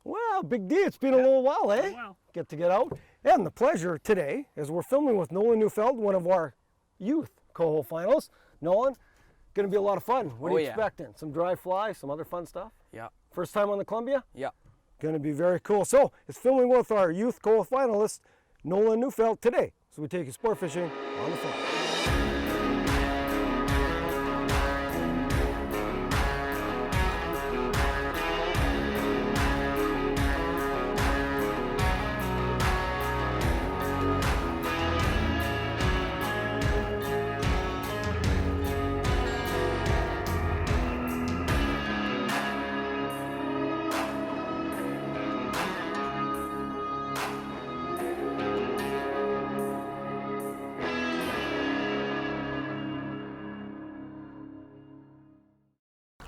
Well, big deal. It's been a little while, eh? Wow. Get to get out. And the pleasure today is we're filming with Nolan Neufeld, one of our youth co-host finalists. Nolan, going to be a lot of fun. What are you expecting? Some dry fly, some other fun stuff? Yeah. First time on the Columbia? Yeah. Going to be very cool. So it's filming with our youth co-host finalist, Nolan Neufeld, today. So we take you sport fishing on the fly.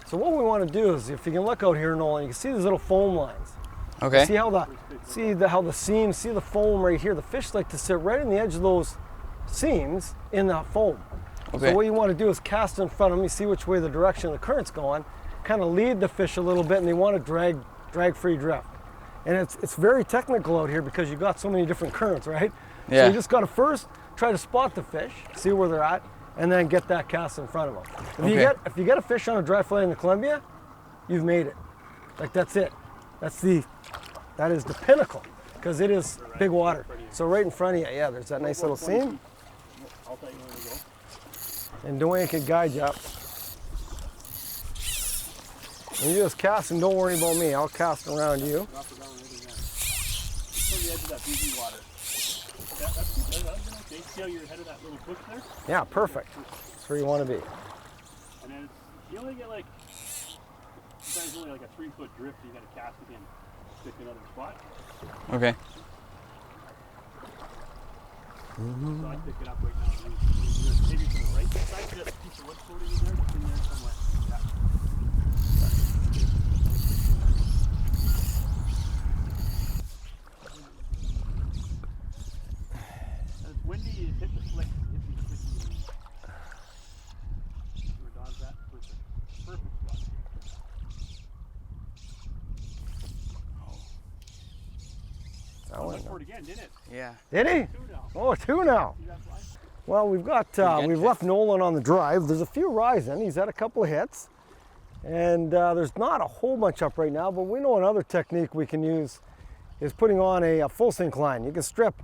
So what we want to do is, if you can look out here, Nolan, you can see these little foam lines. Okay. See how the seams, see the foam right here. The fish like to sit right in the edge of those seams in that foam. Okay. So what you want to do is cast in front of them, you see which way the direction of the current's going, kind of lead the fish a little bit, and they want to drag free drift. And it's very technical out here because you've got so many different currents, right? Yeah. So you just got to first try to spot the fish, see where they're at, and then get that cast in front of them. If you get a fish on a dry fly in the Columbia, you've made it. Like that's it. That is the pinnacle, because it is big water. So right in front of you, yeah, there's that nice little seam. I'll tell you where to go. And Dwayne can guide you up. And you just cast and don't worry about me. I'll cast around you. Drop it down right in there. Just on the edge of that BB water. Yeah, that's okay. See how you're ahead of that little push there? Yeah, perfect. That's where you want to be. And then you only get like, sometimes only like a 3-foot drift, you gotta cast again, pick another spot. Okay. So I pick it up right now. Maybe from the right side, you got a piece of wood floating in there, it's in there somewhere. Yeah. And it's windy, you hit the flick. Where Don's at, perfect spot. That Went one. for it again, didn't it? Yeah. Did he? 2 now. Oh, 2 now. See that fly? Well, we've left Nolan on the drive. There's a few rising. He's had a couple of hits. And there's not a whole bunch up right now, but we know another technique we can use is putting on a full sink line. You can strip,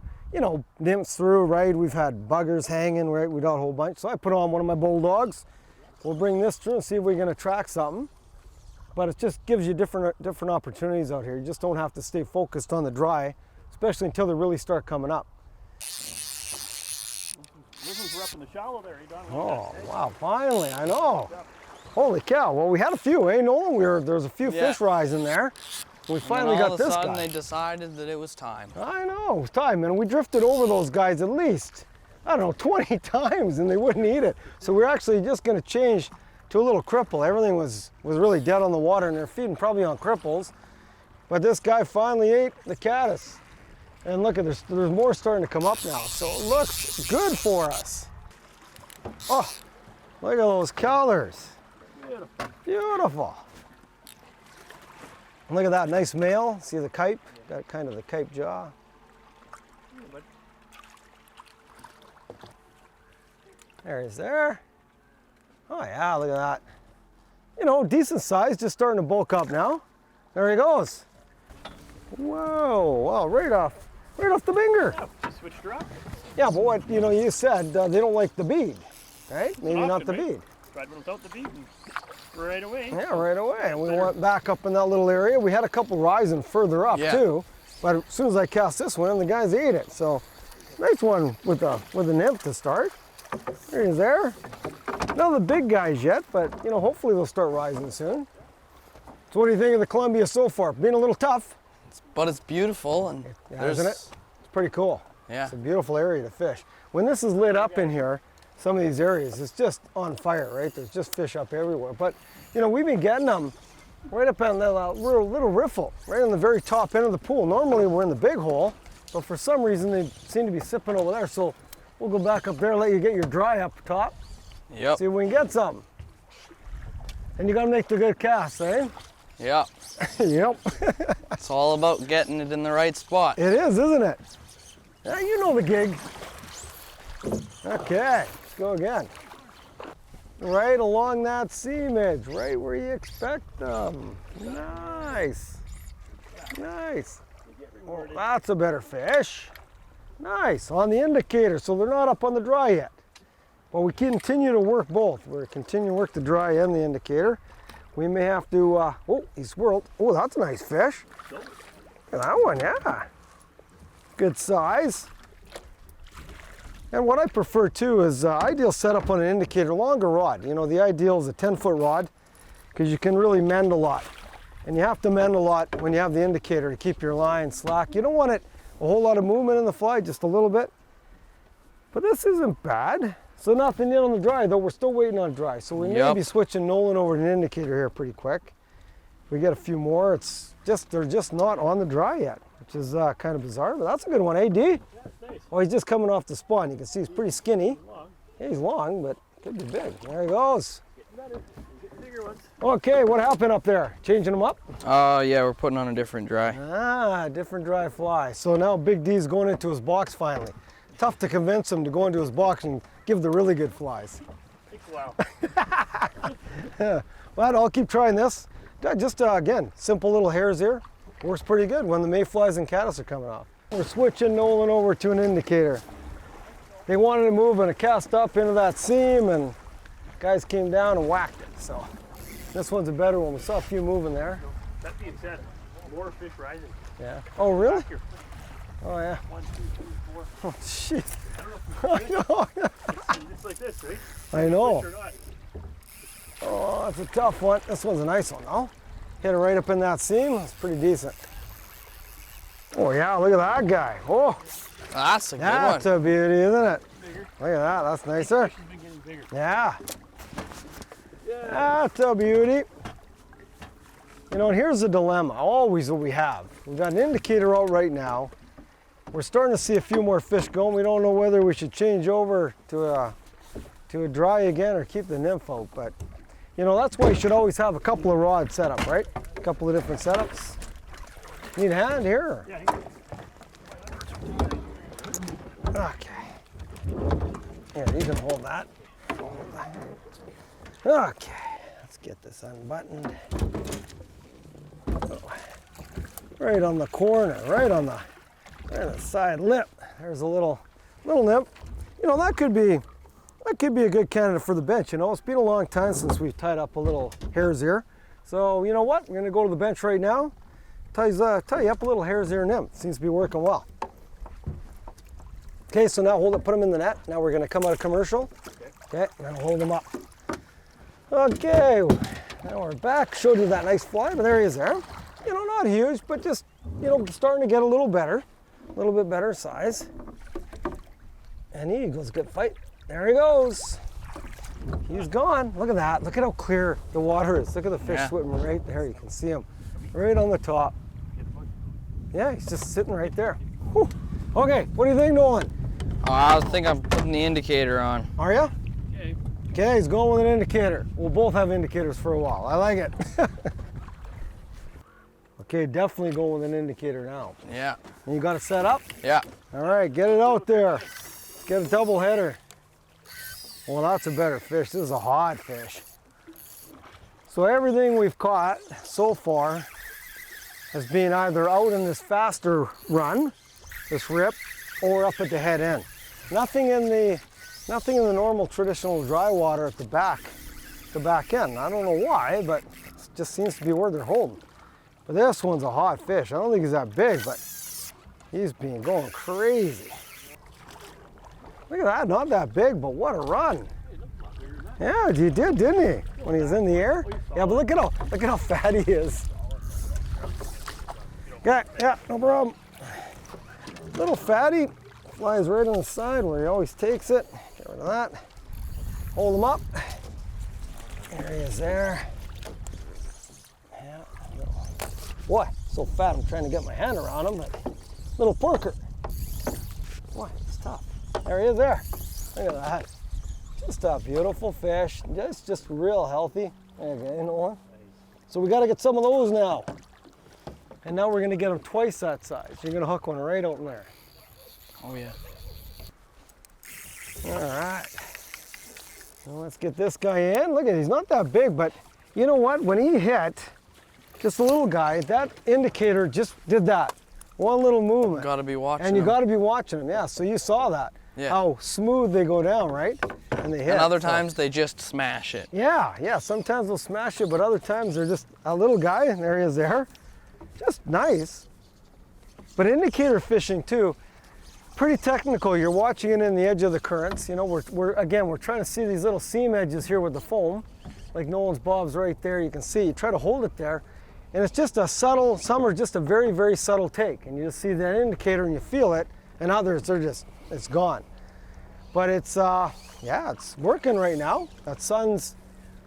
nymphs through, right? We've had buggers hanging, right? We got a whole bunch. So I put on one of my bulldogs. We'll bring this through and see if we can attract something. But it just gives you different opportunities out here. You just don't have to stay focused on the dry, especially until they really start coming up. Riffles were up in the shallow there, Don. Oh, wow, finally, I know. Holy cow, well, we had a few, eh, Nolan? There was a few fish rising there. We finally got this guy. All of a sudden, they decided that it was time. I know, it was time, man. We drifted over those guys at least, 20 times, and they wouldn't eat it. So we're actually just gonna change to a little cripple. Everything was really dead on the water, and they're feeding probably on cripples. But this guy finally ate the caddis. And look, there's more starting to come up now, so it looks good for us. Oh, look at those colors. Beautiful. Beautiful. And look at that nice male. See the cape? Got kind of the cape jaw. There he's there. Oh yeah, look at that. Decent size, just starting to bulk up now. There he goes. Whoa, wow, right off the binger. Yeah, just switched her up. Yeah, but what, you said they don't like the bead, right? Maybe not the bead. Tried one without the bead and right away. Yeah, right away. And we went back up in that little area. We had a couple rising further up too, but as soon as I cast this one, the guys ate it. So nice one with a nymph to start. There he's there. Not the big guys yet, but hopefully they'll start rising soon. So what do you think of the Columbia so far? Being a little tough? But it's beautiful, and isn't it? It's pretty cool. Yeah. It's a beautiful area to fish. When this is lit up in here, some of these areas, it's just on fire, right? There's just fish up everywhere. But, we've been getting them right up on that little riffle, right on the very top end of the pool. Normally we're in the big hole, but for some reason they seem to be sipping over there. So we'll go back up there, let you get your dry up top. Yep. See if we can get something. And you gotta make the good cast, eh? Yeah. Yep. It's all about getting it in the right spot. It is, isn't it? Yeah, you know the gig. Okay, let's go again. Right along that seam edge, right where you expect them. Nice. Nice. Well, that's a better fish. Nice, on the indicator, so they're not up on the dry yet. But we continue to work both. We're continuing to work the dry and the indicator. We may have to, oh, he swirled. Oh, that's a nice fish. Look at that one, yeah. Good size. And what I prefer too is ideal setup on an indicator, longer rod. You know, the ideal is a 10-foot rod because you can really mend a lot. And you have to mend a lot when you have the indicator to keep your line slack. You don't want it a whole lot of movement in the fly, just a little bit. But this isn't bad. So nothing yet on the dry, though we're still waiting on dry. So we may be switching Nolan over to an indicator here pretty quick. If we get a few more, it's just, they're just not on the dry yet, which is kind of bizarre, but that's a good one, AD. Yeah, nice. Oh, he's just coming off the spawn. You can see he's pretty skinny. Yeah, he's long, but could be big. There he goes. Getting better. Getting bigger ones. Okay, what happened up there? Changing them up? Yeah, we're putting on a different dry. Ah, different dry fly. So now Big D's going into his box finally. Tough to convince him to go into his box and give the really good flies. Takes a while. Yeah. But I'll keep trying this. Just again, simple little hairs here. Works pretty good when the mayflies and caddis are coming off. We're switching Nolan over to an indicator. They wanted to move and a cast up into that seam, and guys came down and whacked it. So this one's a better one. We saw a few moving there. That being said, more fish rising. Yeah. Oh, really? Oh, yeah. 1, 2, 3, 4. Oh, shit. I don't know if you can it's like this, right? I know. Fish or not. Oh, that's a tough one. This one's a nice one, though. Hit it right up in that seam. That's pretty decent. Oh, yeah, look at that guy. Oh, That's a good one. that's a beauty, isn't it? Bigger. Look at that. That's nicer. She's been getting bigger. Yeah. That's a beauty. You know, and here's the dilemma, always what we have. We've got an indicator out right now. We're starting to see a few more fish going. We don't know whether we should change over to a dry again or keep the nymph out. But, you know, that's why you should always have a couple of rods set up, right? A couple of different setups. Need a hand here? Yeah, Okay. Here, you can hold that. Okay, let's get this unbuttoned. Oh. Right on the corner, right on the side lip. There's a little nymph. You know, that could be a good candidate for the bench. You know, it's been a long time since we've tied up a little hairs here. So you know what? We're gonna go to the bench right now. Tie you up a little hairs here nymph. Seems to be working well. Okay, so now hold it, put them in the net. Now we're gonna come out of commercial. Okay, and hold them up. Okay, now we're back. Showed you that nice fly, but there he is there. You know, not huge, but just, you know, starting to get a little better. A little bit better size. And he goes, good fight. There he goes. He's gone. Look at that. Look at how clear the water is. Look at the fish swimming right there. You can see him right on the top. Yeah, he's just sitting right there. Whew. Okay, what do you think, Nolan? I think I'm putting the indicator on. Are you? Okay. Okay, he's going with an indicator. We'll both have indicators for a while. I like it. Okay, definitely going with an indicator now. Yeah. And you got it set up? Yeah. All right, get it out there. Let's get a double header. Well, that's a better fish. This is a hot fish. So everything we've caught so far has been either out in this faster run, this rip, or up at the head end. Nothing in the normal traditional dry water at the back end. I don't know why, but it just seems to be where they're holding. But this one's a hot fish. I don't think he's that big, but he's been going crazy. Look at that, not that big, but what a run. Yeah, you did, didn't he? When he was in the air? Yeah, but look at how fat he is. Okay, yeah, no problem. Little fatty, flies right on the side where he always takes it. Get rid of that. Hold him up. There he is there. Yeah. Boy, so fat I'm trying to get my hand around him, but little porker. Boy, it's tough. There he is there. Look at that. Just a beautiful fish. Just real healthy. Okay, Nolan. So we got to get some of those now. And now we're gonna get them twice that size. You're gonna hook one right out in there. Oh yeah. All right. Well, let's get this guy in. Look at, he's not that big, but you know what? When he hit, just a little guy, that indicator just did that. One little movement. Gotta be watching. And you them. gotta be watching them, yeah. So you saw that. Yeah. How smooth they go down, right? And they hit. And other times they just smash it. Yeah. Sometimes they'll smash it, but other times they're just a little guy, and there he is there. Just nice. But indicator fishing too, pretty technical. You're watching it in the edge of the currents. You know, we're trying to see these little seam edges here with the foam. Like Nolan's bob's right there, you can see. You try to hold it there, and it's just a subtle, some are just a very, very subtle take. And you just see that indicator and you feel it, and others, they're just, it's gone. But it's, yeah, it's working right now. That sun's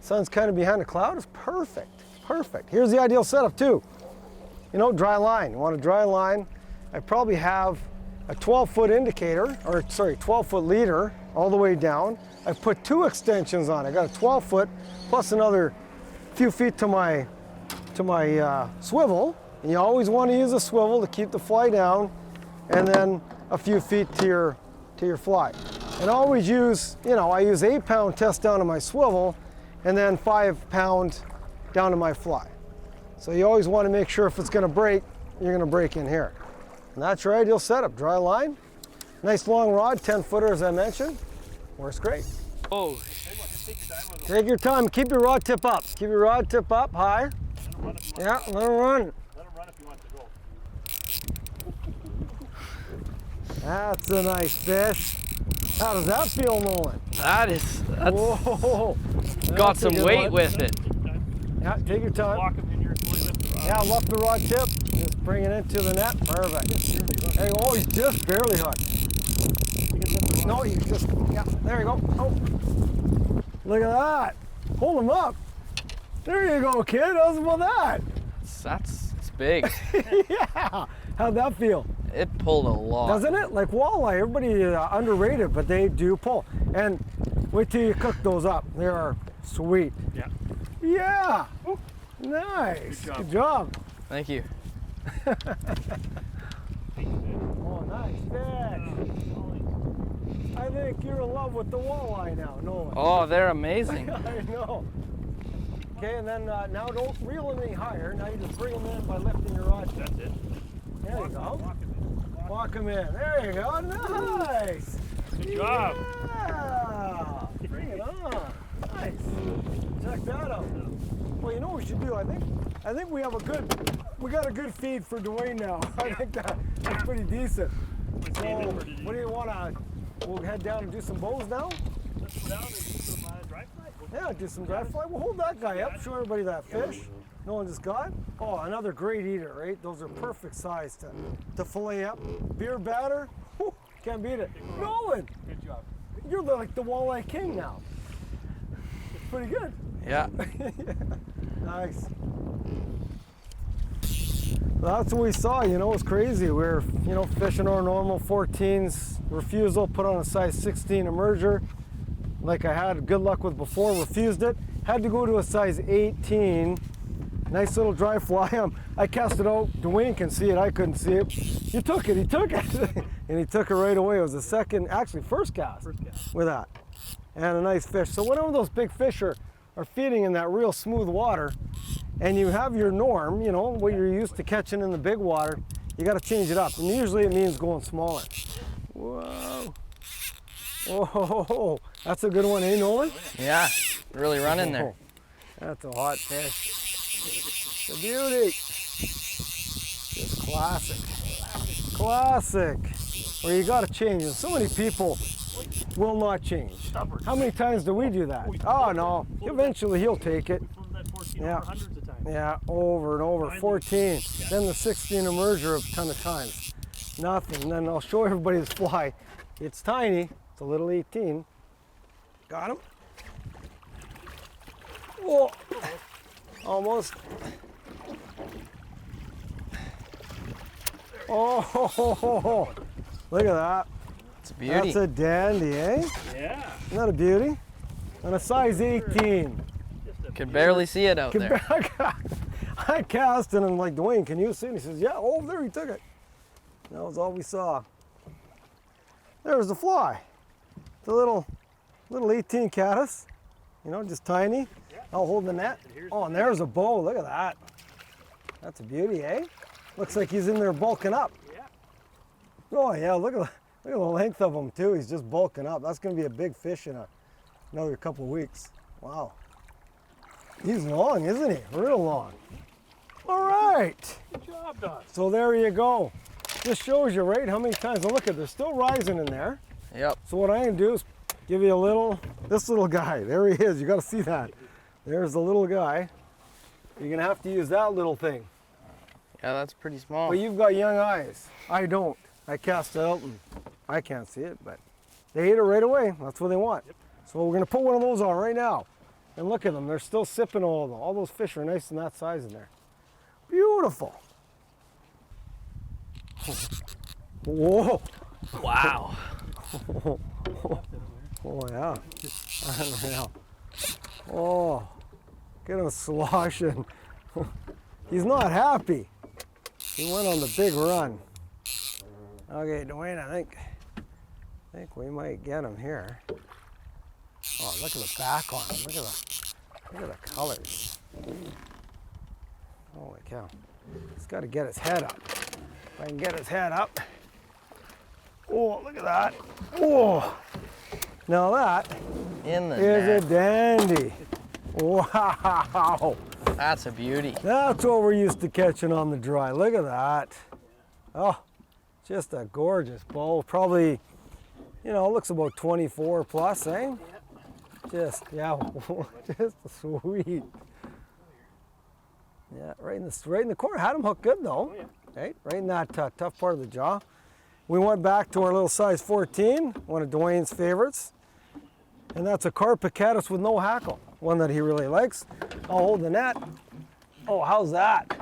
kind of behind the cloud. It's perfect, perfect. Here's the ideal setup too. You know, dry line. You want a dry line. I probably have a 12-foot indicator, or sorry, 12-foot leader all the way down. I've put 2 extensions on. I got a 12-foot plus another few feet to my swivel. And you always want to use a swivel to keep the fly down, and then a few feet to your fly. And always use, you know, I use 8-pound test down to my swivel, and then 5-pound down to my fly. So you always want to make sure if it's going to break, you're going to break in here. And that's your ideal setup. Dry line, nice long rod, 10-footer as I mentioned. Works great. Oh. Take your time. Keep your rod tip up. Keep your rod tip up high. Yeah, let him run. Let him run if he wants to go. That's a nice fish. How does that feel, Nolan? That's Whoa. got That's a some good weight one. with it. Yeah, take your time. Lock him in here until he lifts the rod. Yeah, lift the rod tip. Just bring it into the net. Perfect. There you go. Oh, he's just barely hooked. No, you just, yeah, there you go. Oh, look at that. Hold him up. There you go, kid. How's about that? It's big. Yeah. How'd that feel? It pulled a lot. Doesn't it? Like walleye, everybody underrated, but they do pull. And wait till you cook those up. They are sweet. Yeah. Yeah. Nice. Good job. Thank you. Oh, nice fish. I think you're in love with the walleye now, Nolan. Oh, they're amazing. I know. Okay, and then now don't reel them any higher. Now you just bring them in by lifting your rod. That's it. There you go. Lock him in. Walk them in. There you go. Nice. Good job. Yeah. Bring it on. Nice. Check that out. Well, you know what we should do? I think we got a good feed for Dwayne now. I think that's pretty decent. So, what do you want to? We'll head down and do some bows now. Let's go down and do some dry fly. Yeah, do some dry fly. We'll hold that guy up. Show everybody that fish. No one just got. Oh, another great eater, right? Those are perfect size to fillet up. Beer batter. Whew, can't beat it. Nolan, Good job. you're like the walleye king now. It's pretty good. Yeah. Nice. Well, that's what we saw, you know, it was crazy. We were, you know, fishing our normal 14s, refusal, put on a size 16 emerger, like I had good luck with before, refused it. Had to go to a size 18, nice little dry fly. I cast it out, Dwayne can see it, I couldn't see it. He took it, and he took it right away. It was the first cast with that. And a nice fish. So whenever those big fish are feeding in that real smooth water, and you have your norm, you know, what you're used to catching in the big water, you got to change it up. And usually it means going smaller. Whoa. Whoa, that's a good one, eh, Nolan? Yeah. Really running there. That's a hot fish. It's a beauty. Just classic. Classic. Well, you got to change it. So many people will not change. How many times do we do that? Oh, no. Eventually he'll take it. Yeah. Hundreds of times. Yeah, over and over. 14. Then the 16 emerger a ton of times. Nothing. Then I'll show everybody this fly. It's tiny. It's a little 18. Got him. Whoa. Almost. Oh, look at that. It's a beauty. That's a dandy, eh? Yeah. Isn't that a beauty? And a size 18. Could barely see it out there. I cast and I'm like, Dwayne, can you see? And he says, yeah, over there he took it. That was all we saw. There's the fly. The little 18 caddis, you know, just tiny. I'll hold the net. Oh, and there's a bow. Look at that. That's a beauty, eh? Looks like he's in there bulking up. Yeah. Oh yeah, look at the length of him too. He's just bulking up. That's going to be a big fish in another couple of weeks. Wow. He's long, isn't he? Real long. All right. Good job, Don. So there you go. This shows you, right, how many times. Now look at, there's still rising in there. Yep. So what I'm going to do is give you this little guy. There he is. You got to see that. There's the little guy. You're going to have to use that little thing. Yeah, that's pretty small. But you've got young eyes. I don't. I cast it out and I can't see it, but they ate it right away. That's what they want. Yep. So we're going to put one of those on right now. And look at them. They're still sipping all of them. All those fish are nice and that size in there. Beautiful. Whoa. Wow. Oh, yeah. Unreal. Oh, get him sloshing. He's not happy. He went on the big run. Okay, Dwayne, I think we might get him here. Oh, look at the back on him. Look at the colors. Holy cow. He's got to get his head up. If I can get his head up. Oh, look at that. Oh, now that In the is net. a dandy. Wow. That's a beauty. That's what we're used to catching on the dry. Look at that. Oh, just a gorgeous bow. Probably, you know, looks about 24 plus, eh? Just, yeah, just sweet. Yeah, right in the corner. Had him hooked good though. Oh, yeah. Right in that tough part of the jaw. We went back to our little size 14, one of Dwayne's favorites. And that's a carpet caddis with no hackle, one that he really likes. I'll hold the net. Oh, how's that?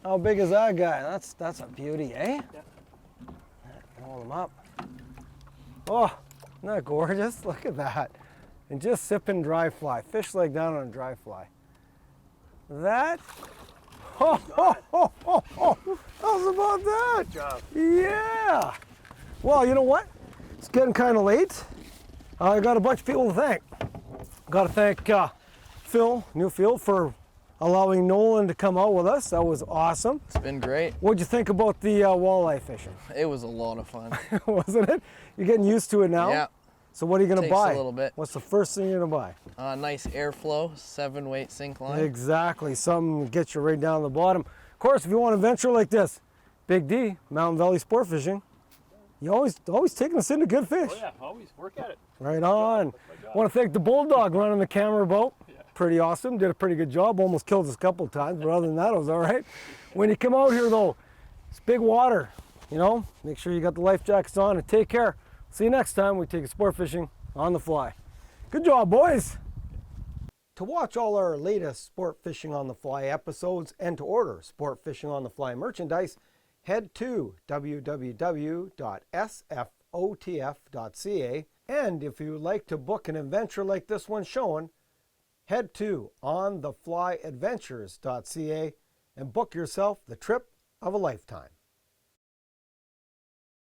How big is that guy? That's a beauty, eh? Yeah. Hold him up. Oh, isn't that gorgeous? Look at that. And just sipping dry fly. Fish leg down on a dry fly. That. How's about that? Good job. Yeah. Well, you know what? It's getting kind of late. I got a bunch of people to thank. Got to thank Phil Neufeld for allowing Nolan to come out with us. That was awesome. It's been great. What'd you think about the walleye fishing? It was a lot of fun. Wasn't it? You're getting used to it now? Yeah. So what are you going to Takes buy? a little bit. What's the first thing you're going to buy? Nice airflow, 7-weight sink line. Exactly. Something to get you right down the bottom. Of course, if you want to venture like this, Big D, Mountain Valley Sport Fishing, you always taking us into good fish. Oh yeah, always work at it. Right on. My job. Want to thank the Bulldog running the camera boat. Yeah. Pretty awesome. Did a pretty good job. Almost killed us a couple of times, but other than that, it was all right. When you come out here, though, it's big water. You know, make sure you got the life jackets on and take care. See you next time we take you sport fishing on the fly. Good job, boys. To watch all our latest Sport Fishing on the Fly episodes and to order Sport Fishing on the Fly merchandise, head to www.sfotf.ca. And if you would like to book an adventure like this one shown, head to ontheflyadventures.ca and book yourself the trip of a lifetime.